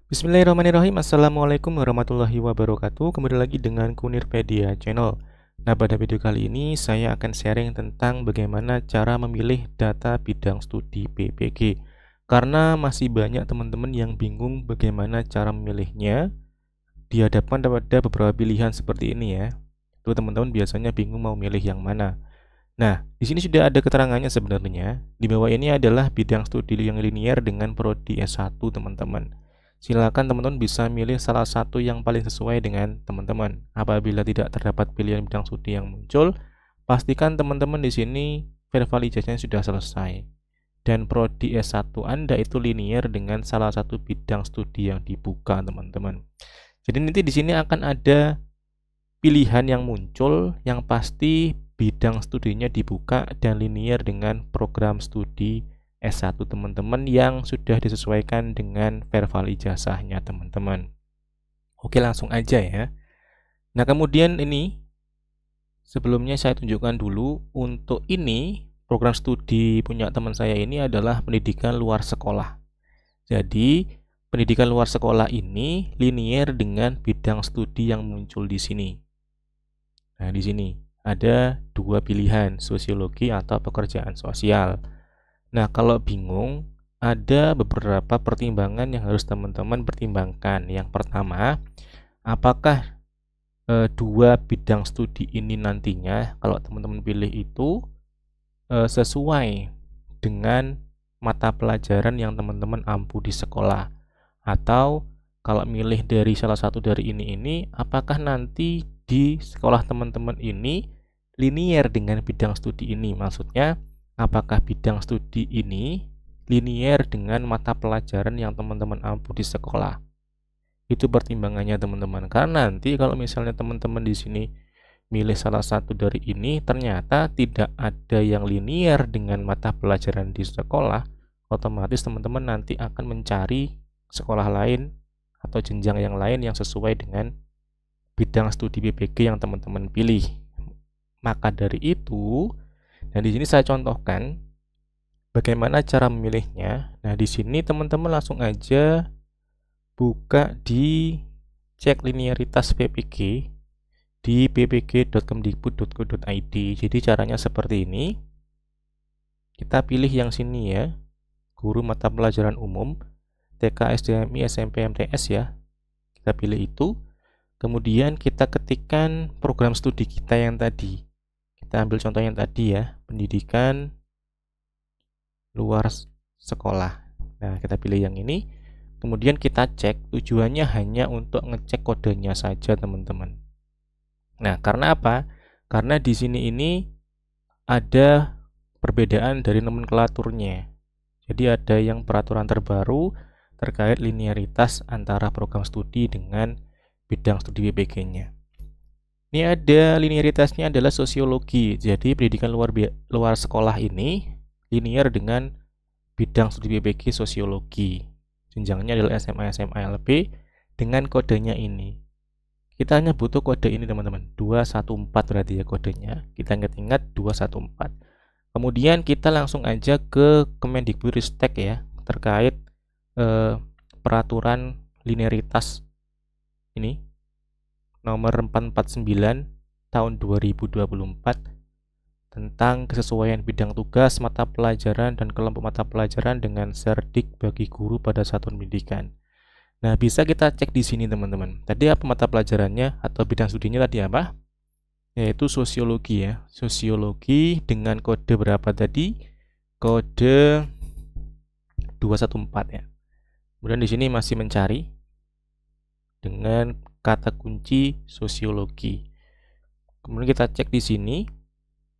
Bismillahirrahmanirrahim. Assalamualaikum warahmatullahi wabarakatuh. Kembali lagi dengan Kunirpedia Channel. Nah, pada video kali ini saya akan sharing tentang bagaimana cara memilih data bidang studi PPG. Karena masih banyak teman-teman yang bingung bagaimana cara memilihnya dihadapkan pada beberapa pilihan seperti ini ya. Itu teman-teman biasanya bingung mau milih yang mana. Nah, di sini sudah ada keterangannya sebenarnya. Di bawah ini adalah bidang studi yang linier dengan prodi S1, teman-teman. Silakan teman-teman bisa milih salah satu yang paling sesuai dengan teman-teman. Apabila tidak terdapat pilihan bidang studi yang muncul, pastikan teman-teman di sini verbalisasinya sudah selesai. Dan prodi S1 Anda itu linier dengan salah satu bidang studi yang dibuka, teman-teman. Jadi nanti di sini akan ada pilihan yang muncul yang pasti bidang studinya dibuka dan linier dengan program studi S1 teman-teman yang sudah disesuaikan dengan verbal ijazahnya teman-teman. Oke, langsung aja ya. Nah, kemudian ini sebelumnya saya tunjukkan dulu untuk ini program studi punya teman saya ini adalah pendidikan luar sekolah. Jadi, pendidikan luar sekolah ini linier dengan bidang studi yang muncul di sini. Nah, di sini ada dua pilihan, sosiologi atau pekerjaan sosial. Nah, kalau bingung, ada beberapa pertimbangan yang harus teman-teman pertimbangkan. Yang pertama, apakah dua bidang studi ini nantinya, kalau teman-teman pilih itu sesuai dengan mata pelajaran yang teman-teman ampu di sekolah. Atau kalau milih dari salah satu dari ini, apakah nanti di sekolah teman-teman ini linier dengan bidang studi ini? Maksudnya, apakah bidang studi ini linier dengan mata pelajaran yang teman-teman ampu di sekolah? Itu pertimbangannya teman-teman. Karena nanti kalau misalnya teman-teman di sini milih salah satu dari ini, ternyata tidak ada yang linier dengan mata pelajaran di sekolah, otomatis teman-teman nanti akan mencari sekolah lain atau jenjang yang lain yang sesuai dengan bidang studi PPG yang teman-teman pilih. Maka dari itu, nah di sini saya contohkan bagaimana cara memilihnya. Nah, di sini teman-teman langsung aja buka di cek linearitas PPG di ppg.kemdikbud.go.id. Jadi caranya seperti ini. Kita pilih yang sini ya, guru mata pelajaran umum, TK, SDMI, SMP, MTS ya. Kita pilih itu. Kemudian kita ketikkan program studi kita yang tadi. Kita ambil contoh yang tadi ya, pendidikan luar sekolah. Nah, kita pilih yang ini. Kemudian kita cek, tujuannya hanya untuk ngecek kodenya saja, teman-teman. Nah, karena apa? Karena di sini ini ada perbedaan dari nomenklaturnya. Jadi ada yang peraturan terbaru terkait linearitas antara program studi dengan bidang studi PPG-nya. Ini ada linearitasnya adalah sosiologi. Jadi pendidikan luar sekolah ini linear dengan bidang studi PPG sosiologi. Jenjangnya adalah SMA, SMA, LB dengan kodenya ini. Kita hanya butuh kode ini teman-teman, 214 berarti ya kodenya. Kita ingat-ingat 214. Kemudian kita langsung aja ke Kemendikbudristek ya, terkait peraturan linearitas ini nomor 449 tahun 2024 tentang kesesuaian bidang tugas, mata pelajaran, dan kelompok mata pelajaran dengan serdik bagi guru pada satuan pendidikan. Nah, bisa kita cek di sini teman-teman. Tadi apa mata pelajarannya atau bidang studinya tadi apa? Yaitu sosiologi ya. Sosiologi dengan kode berapa tadi? Kode 214 ya. Kemudian di sini masih mencari dengan kata kunci sosiologi. Kemudian kita cek di sini.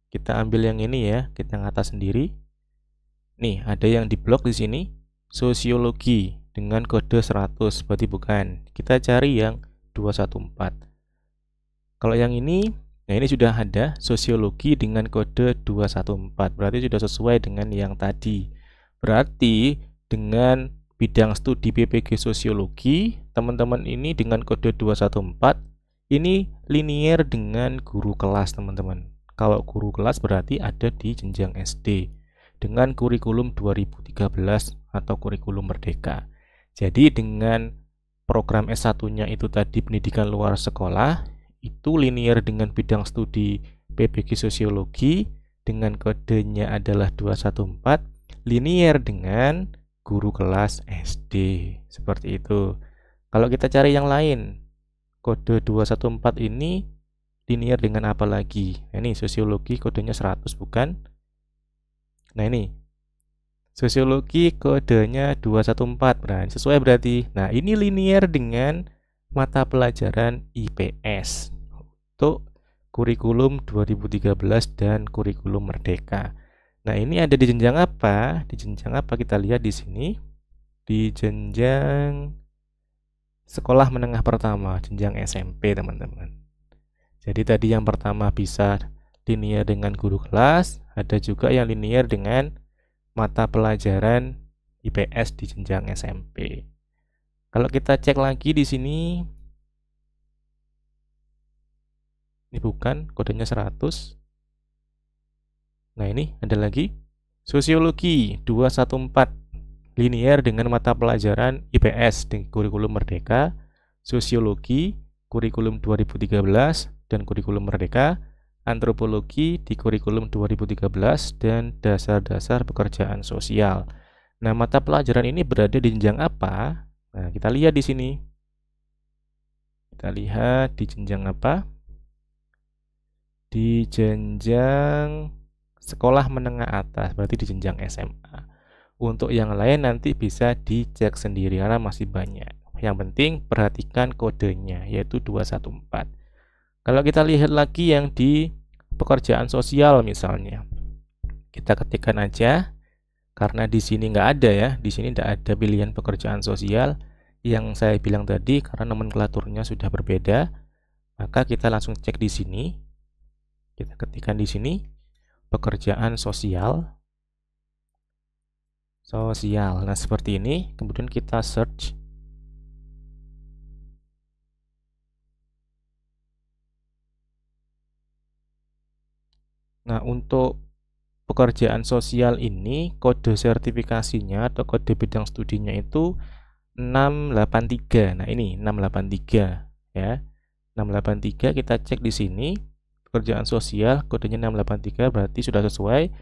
Kita ambil yang ini ya, kita ngata sendiri. Nih, ada yang diblok di sini, sosiologi dengan kode 100, berarti bukan. Kita cari yang 214. Kalau yang ini, nah ini sudah ada sosiologi dengan kode 214, berarti sudah sesuai dengan yang tadi. Berarti dengan bidang studi PPG sosiologi, teman-teman ini dengan kode 214, ini linier dengan guru kelas teman-teman. Kalau guru kelas berarti ada di jenjang SD dengan kurikulum 2013 atau kurikulum merdeka. Jadi dengan program S1-nya itu tadi pendidikan luar sekolah, itu linear dengan bidang studi PBG Sosiologi dengan kodenya adalah 214, linear dengan guru kelas SD. Seperti itu. Kalau kita cari yang lain, kode 214 ini linear dengan apa lagi? Nah, ini sosiologi kodenya 100 bukan? Nah, ini sosiologi kodenya 214. Nah, sesuai berarti. Nah, ini linear dengan mata pelajaran IPS untuk kurikulum 2013 dan kurikulum Merdeka. Nah, ini ada di jenjang apa? Di jenjang apa kita lihat di sini? Di jenjang sekolah menengah pertama, jenjang SMP, teman-teman. Jadi tadi yang pertama bisa linear dengan guru kelas, ada juga yang linear dengan mata pelajaran IPS di jenjang SMP. Kalau kita cek lagi di sini, ini bukan, kodenya 100. Nah, ini ada lagi. Sosiologi 214 linear dengan mata pelajaran IPS di kurikulum Merdeka, Sosiologi kurikulum 2013 dan kurikulum Merdeka, Antropologi di kurikulum 2013 dan dasar-dasar pekerjaan sosial. Nah, mata pelajaran ini berada di jenjang apa? Nah, kita lihat di sini. Kita lihat di jenjang apa? Di jenjang sekolah menengah atas, berarti di jenjang SMA. Untuk yang lain nanti bisa dicek sendiri karena masih banyak. Yang penting perhatikan kodenya, yaitu 214. Kalau kita lihat lagi yang di pekerjaan sosial misalnya, kita ketikkan aja, karena di sini nggak ada ya, di sini tidak ada pilihan pekerjaan sosial yang saya bilang tadi karena nomenklaturnya sudah berbeda. Maka kita langsung cek di sini. Kita ketikkan di sini pekerjaan sosial. Nah, seperti ini. Kemudian kita search. Nah, untuk pekerjaan sosial ini kode sertifikasinya atau kode bidang studinya itu 683. Nah, ini 683 ya. 683 kita cek di sini. Pekerjaan sosial kodenya 683 berarti sudah sesuai.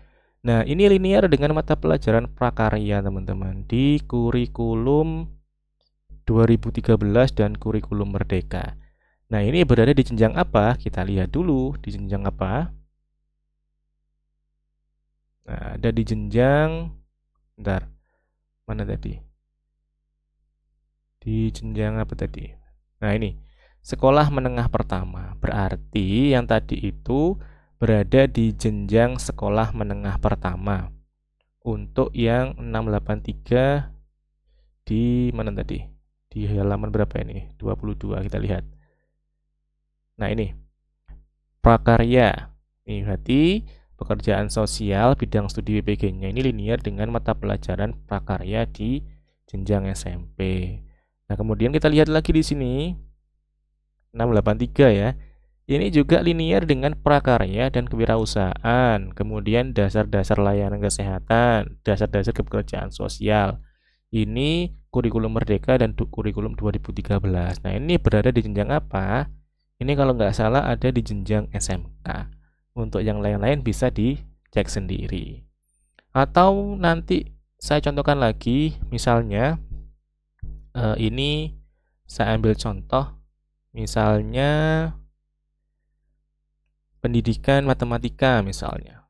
Nah, ini linear dengan mata pelajaran prakarya, teman-teman, di kurikulum 2013 dan kurikulum Merdeka. Nah, ini berada di jenjang apa? Kita lihat dulu di jenjang apa. Nah, ada di jenjang, bentar, mana tadi? Di jenjang apa tadi? Nah, ini sekolah menengah pertama. Berarti yang tadi itu berada di jenjang sekolah menengah pertama. Untuk yang 683 di mana tadi? Di halaman berapa ini? 22 kita lihat. Nah, ini prakarya. Ini berarti pekerjaan sosial bidang studi PPG-nya ini linear dengan mata pelajaran prakarya di jenjang SMP. Nah, kemudian kita lihat lagi di sini 683 ya. Ini juga linear dengan prakarya dan kewirausahaan, kemudian dasar-dasar layanan kesehatan, dasar-dasar kepekerjaan sosial. Ini kurikulum Merdeka dan kurikulum 2013. Nah, ini berada di jenjang apa? Ini kalau nggak salah ada di jenjang SMK. Untuk yang lain-lain bisa dicek sendiri. Atau nanti saya contohkan lagi, misalnya ini saya ambil contoh. Misalnya pendidikan matematika misalnya.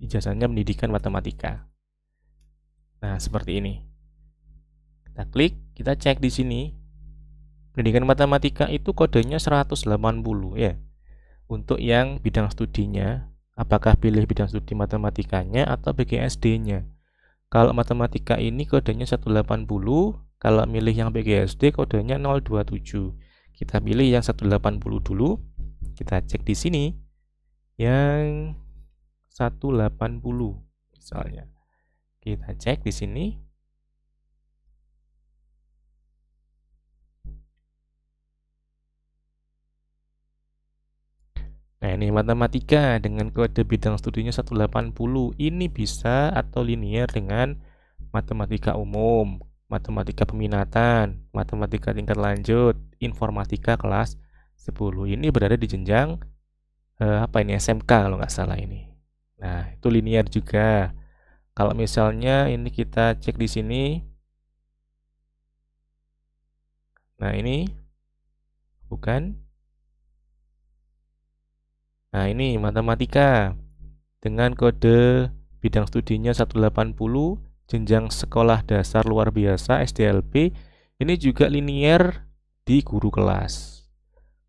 Ijazahnya pendidikan matematika. Nah, seperti ini. Kita klik, kita cek di sini. Pendidikan matematika itu kodenya 180 ya. Untuk yang bidang studinya, apakah pilih bidang studi matematikanya atau BGSD-nya. Kalau matematika ini kodenya 180, kalau milih yang BGSD kodenya 027. Kita pilih yang 180 dulu. Kita cek di sini yang 180 misalnya. Kita cek di sini. Nah, ini matematika dengan kode bidang studinya 180. Ini bisa atau linear dengan matematika umum. matematika peminatan, matematika tingkat lanjut, informatika kelas 10. Ini berada di jenjang SMK kalau nggak salah ini. Nah, itu linear juga. Kalau misalnya ini kita cek di sini. Nah, ini bukan. Nah, ini matematika dengan kode bidang studinya 180, jenjang sekolah dasar luar biasa SDLB. Ini juga linear di guru kelas.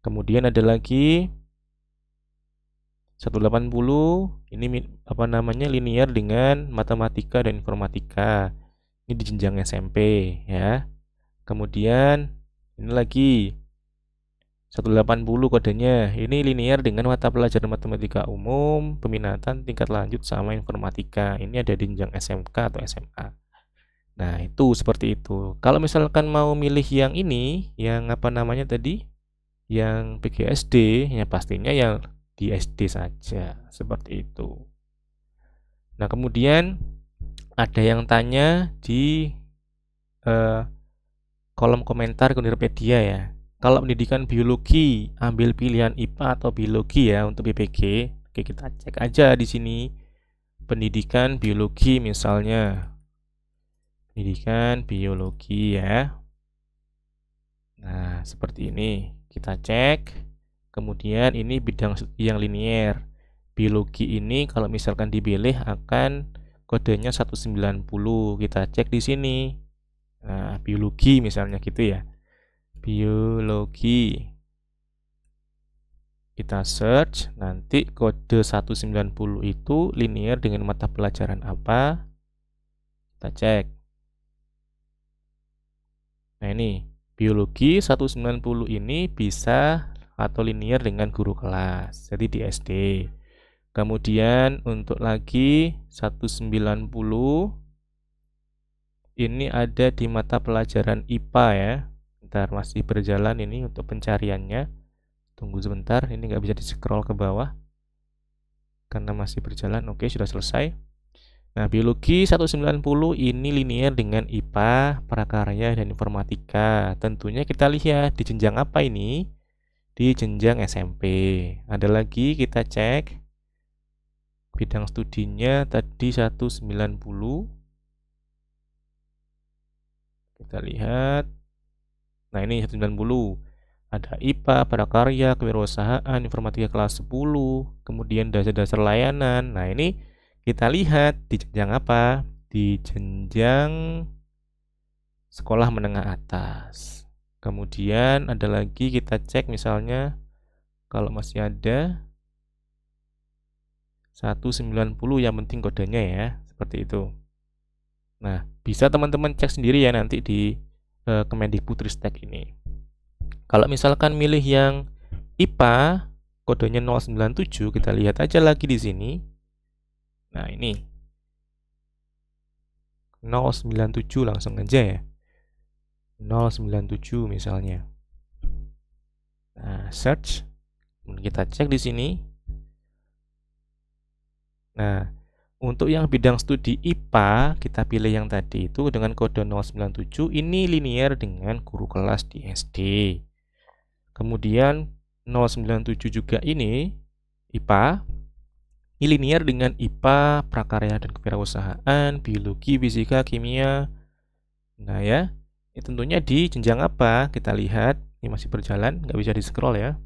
Kemudian ada lagi 180, ini linear dengan matematika dan informatika. Ini di jenjang SMP ya. Kemudian ini lagi 180 kodenya. Ini linear dengan mata pelajaran matematika umum, peminatan tingkat lanjut sama informatika. Ini ada di jenjang SMK atau SMA. Nah, itu seperti itu. Kalau misalkan mau milih yang ini, yang tadi? Yang PGSD, ya pastinya yang di SD saja, seperti itu. Nah, kemudian ada yang tanya di kolom komentar Kunirpedia ya. Kalau pendidikan biologi, ambil pilihan IPA atau biologi ya untuk PPG. Oke, kita cek aja di sini. Pendidikan biologi misalnya. Pendidikan biologi ya. Nah, seperti ini. Kita cek. Kemudian ini bidang yang linear. Biologi ini kalau misalkan dipilih akan kodenya 190. Kita cek di sini. Nah, biologi misalnya gitu ya. Biologi. Kita search, nanti kode 190 itu linear dengan mata pelajaran apa? Kita cek. Nah, ini biologi 190 ini bisa atau linear dengan guru kelas. Jadi di SD. Kemudian untuk lagi 190 ini ada di mata pelajaran IPA ya. Bentar, masih berjalan ini untuk pencariannya. Tunggu sebentar, ini nggak bisa di-scroll ke bawah karena masih berjalan. Oke, sudah selesai. Nah, biologi 190 ini linear dengan IPA, prakarya, dan informatika. Tentunya kita lihat di jenjang apa ini? Di jenjang SMP. Ada lagi kita cek bidang studinya tadi 190. Kita lihat. Nah, ini 190. Ada IPA, prakarya, kewirausahaan, informatika kelas 10, kemudian dasar-dasar layanan. Nah, ini kita lihat di jenjang apa? Di jenjang sekolah menengah atas. Kemudian ada lagi kita cek misalnya kalau masih ada 190, yang penting kodenya ya, seperti itu. Nah, bisa teman-teman cek sendiri ya nanti di Kemendikbudristek ini. Kalau misalkan milih yang IPA, kodenya 097, kita lihat aja lagi di sini. Nah, ini 097 langsung aja ya. 097 misalnya. Nah, search. Kita cek di sini. Nah, untuk yang bidang studi IPA, kita pilih yang tadi itu dengan kode 097. Ini linear dengan guru kelas di SD. Kemudian 097 juga ini IPA. Ini linear dengan IPA, prakarya dan kewirausahaan, biologi, fisika, kimia. Nah ya, ini tentunya di jenjang apa? Kita lihat, ini masih berjalan, nggak bisa di-scroll ya.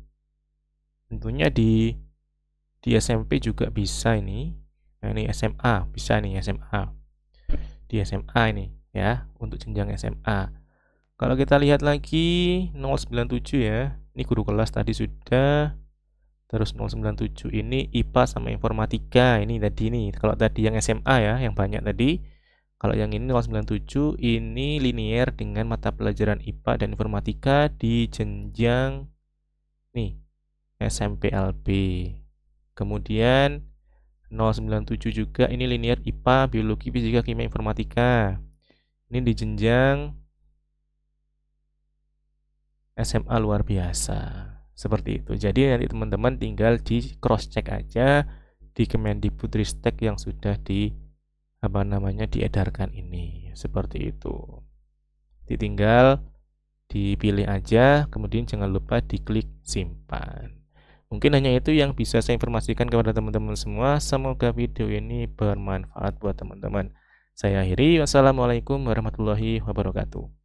Tentunya di SMP juga bisa ini. Nah, ini SMA, bisa nih SMA. Di SMA ini ya, untuk jenjang SMA. Kalau kita lihat lagi 097 ya. Ini guru kelas tadi sudah. Terus 097 ini IPA sama informatika. Ini tadi nih. Kalau tadi yang SMA ya, yang banyak tadi. Kalau yang ini 097 ini linear dengan mata pelajaran IPA dan informatika di jenjang nih SMP LB. Kemudian 097 juga ini linear IPA, biologi, fisika, kimia, informatika. Ini di jenjang SMA luar biasa. Seperti itu. Jadi nanti teman-teman tinggal di cross check aja di Kemendikbudristek yang sudah diedarkan ini. Seperti itu. Ditinggal dipilih aja, kemudian jangan lupa diklik simpan. Mungkin hanya itu yang bisa saya informasikan kepada teman-teman semua. Semoga video ini bermanfaat buat teman-teman. Saya akhiri, wassalamualaikum warahmatullahi wabarakatuh.